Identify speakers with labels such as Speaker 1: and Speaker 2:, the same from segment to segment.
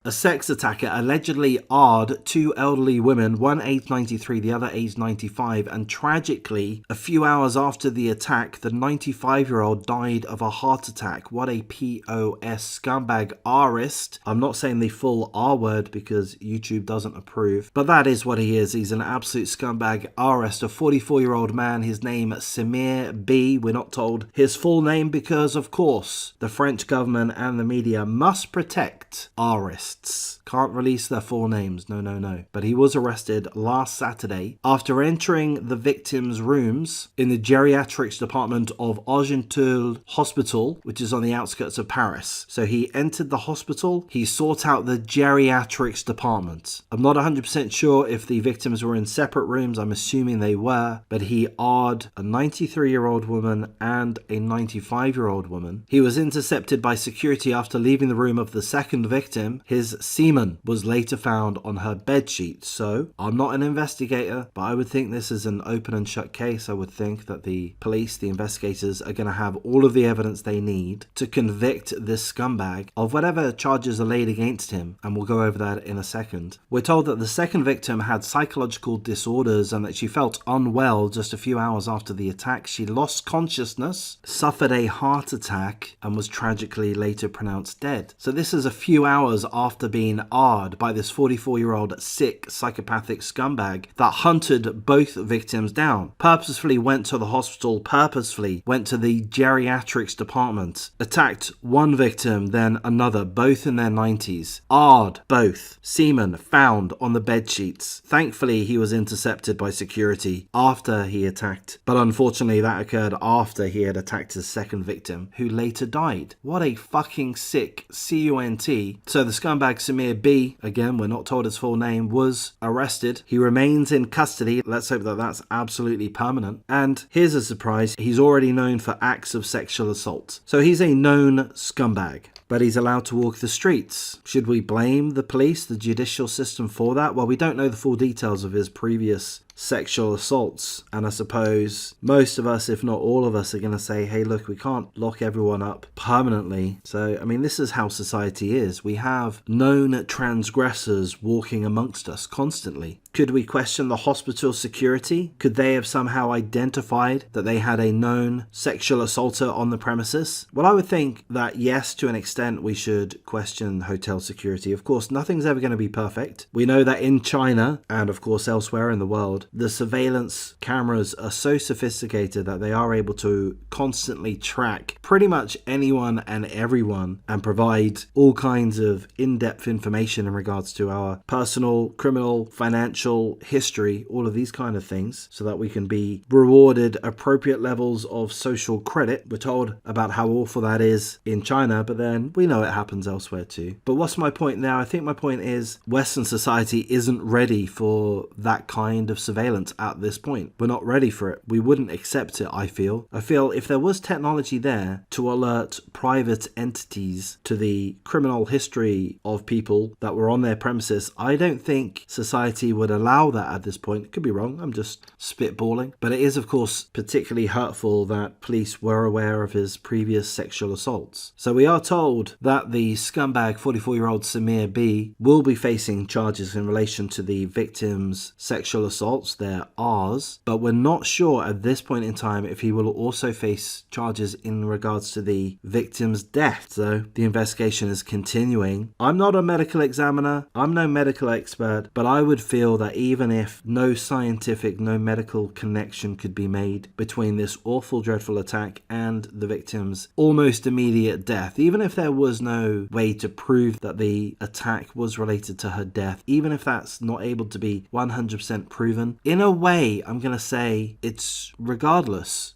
Speaker 1: A sex attacker allegedly AR'd two elderly women, one aged 93, the other aged 95, and tragically, a few hours after the attack, the 95-year-old died of a heart attack. What a POS scumbag Rist. I'm not saying the full R word because YouTube doesn't approve, but that is what he is. He's an absolute scumbag Rist, a 44-year-old man. His name Samir B. We're not told his full name because, of course, the French government and the media must protect Rists. Can't release their full names, no. But he was arrested last Saturday after entering the victim's rooms in the geriatrics department of Argenteuil Hospital, which is on the outskirts of Paris. So he entered the hospital, he sought out the geriatrics department. I'm not 100% sure if the victims were in separate rooms, I'm assuming they were, but he AR'd a 93-year-old woman and a 95-year-old woman. He was intercepted by security after leaving the room of the second victim. His semen was later found on her bedsheet. So, I'm not an investigator, but I would think this is an open and shut case. I would think that the police, the investigators, are going to have all of the evidence they need to convict this scumbag of whatever charges are laid against him, and we'll go over that in a second. We're told that the second victim had psychological disorders and that she felt unwell just a few hours after the attack. She lost consciousness, suffered a heart attack, and was tragically later pronounced dead. So this is a few hours after being AR'd by this 44-year-old sick psychopathic scumbag that hunted both victims down, purposefully went to the hospital, purposefully went to the geriatrics department, attacked one victim, then another, both in their 90s, AR'd both, semen found on the bed sheets. Thankfully, he was intercepted by security after he attacked, but unfortunately that occurred after he had attacked his second victim, who later died. What a fucking sick CUNT. So the scumbag Samir B, again, we're not told his full name, was arrested. He remains in custody. Let's hope that that's absolutely permanent. And here's a surprise. He's already known for acts of sexual assault. So he's a known scumbag, but he's allowed to walk the streets. Should we blame the police, the judicial system for that? Well, we don't know the full details of his previous sexual assaults, and I suppose most of us, if not all of us, are going to say, hey look, we can't lock everyone up permanently. So I mean, this is how society is. We have known transgressors walking amongst us constantly. Could we question the hospital security? Could they have somehow identified that they had a known sexual assaulter on the premises? Well, I would think that yes, to an extent we should question hotel security. Of course, nothing's ever going to be perfect. We know that in China, and of course elsewhere in the world, the surveillance cameras are so sophisticated that they are able to constantly track pretty much anyone and everyone and provide all kinds of in-depth information in regards to our personal, criminal, financial history, all of these kind of things, so that we can be rewarded appropriate levels of social credit. We're told about how awful that is in China, but then we know it happens elsewhere too. But what's my point now? I think my point is Western society isn't ready for that kind of surveillance at this point. We're not ready for it. We wouldn't accept it, I feel. If there was technology there to alert private entities to the criminal history of people that were on their premises, I don't think society would allow that at this point. Could be wrong, I'm just spitballing. But it is, of course, particularly hurtful that police were aware of his previous sexual assaults. So we are told that the scumbag 44-year-old Samir B will be facing charges in relation to the victim's sexual assaults, their R's, but we're not sure at this point in time if he will also face charges in regards to the victim's death. So the investigation is continuing. I'm not a medical examiner, I'm no medical expert, but I would feel that even if no scientific, no medical connection could be made between this awful, dreadful attack and the victim's almost immediate death, even if there was no way to prove that the attack was related to her death, even if that's not able to be 100% proven, in a way, I'm going to say it's regardless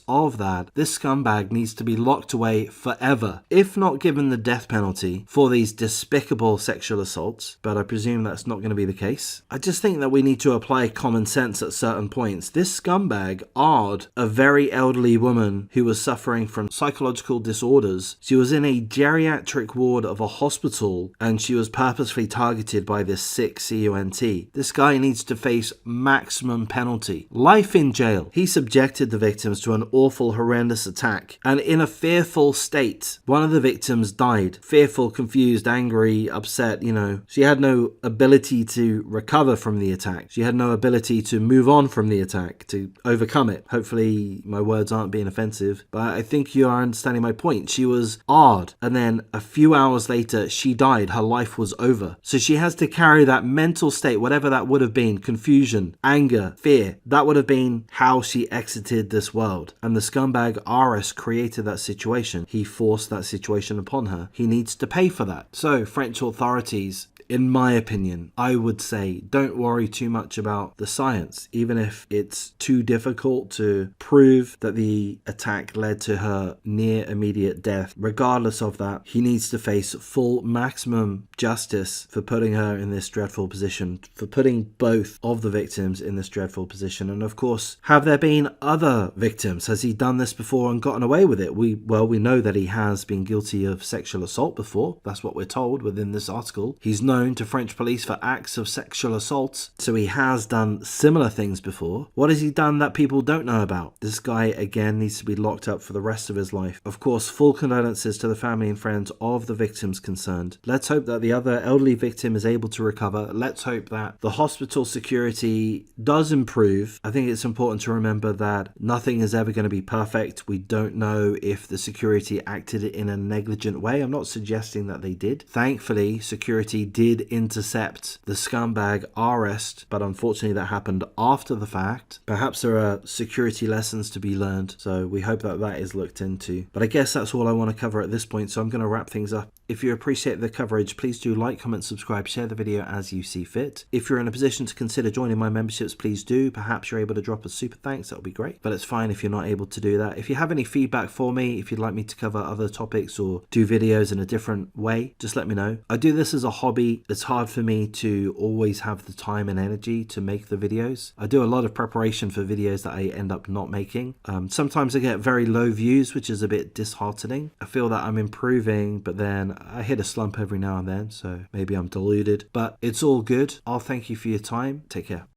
Speaker 1: of that, this scumbag needs to be locked away forever, if not given the death penalty for these despicable sexual assaults, but I presume that's not going to be the case. I just think that we need to apply common sense at certain points. This scumbag Ard, a very elderly woman who was suffering from psychological disorders. She was in a geriatric ward of a hospital and she was purposefully targeted by this sick cunt. This guy needs to face maximum penalty. Life in jail. He subjected the victims to an awful, horrendous attack, and in a fearful state. One of the victims died. Fearful, confused, angry, upset, She had no ability to recover from the attack. She had no ability to move on from the attack, to overcome it. Hopefully my words aren't being offensive, but I think you are understanding my point. She was odd, and then a few hours later she died. Her life was over. So she has to carry that mental state, whatever that would have been, confusion, anger, fear. That would have been how she exited this world. And the scumbag RS created that situation. He forced that situation upon her. He needs to pay for that. So French authorities, in my opinion, I would say don't worry too much about the science, even if it's too difficult to prove that the attack led to her near immediate death. Regardless of that, he needs to face full maximum justice for putting her in this dreadful position, for putting both of the victims in this dreadful position. And of course, have there been other victims? Has he done this before and gotten away with it? We know that he has been guilty of sexual assault before. That's what we're told within this article. He's known to French police for acts of sexual assault, so he has done similar things before. What has he done that people don't know about? This guy again needs to be locked up for the rest of his life. Of course, full condolences to the family and friends of the victims concerned. Let's hope that the other elderly victim is able to recover. Let's hope that the hospital security does improve. I think it's important to remember that nothing is ever going to be perfect. We don't know if the security acted in a negligent way. I'm not suggesting that they did. Thankfully, security did intercept the scumbag arrest, but unfortunately that happened after the fact. Perhaps there are security lessons to be learned, so we hope that that is looked into. But I guess that's all I want to cover at this point, so I'm going to wrap things up. If you appreciate the coverage, please do like, comment, subscribe, share the video as you see fit. If you're in a position to consider joining my memberships, please do. Perhaps you're able to drop a super thanks, that would be great. But it's fine if you're not able to do that. If you have any feedback for me, if you'd like me to cover other topics or do videos in a different way, just let me know. I do this as a hobby. It's hard for me to always have the time and energy to make the videos. I do a lot of preparation for videos that I end up not making. Sometimes I get very low views, which is a bit disheartening. I feel that I'm improving, but then I hit a slump every now and then, so maybe I'm deluded. But it's all good. I'll thank you for your time. Take care.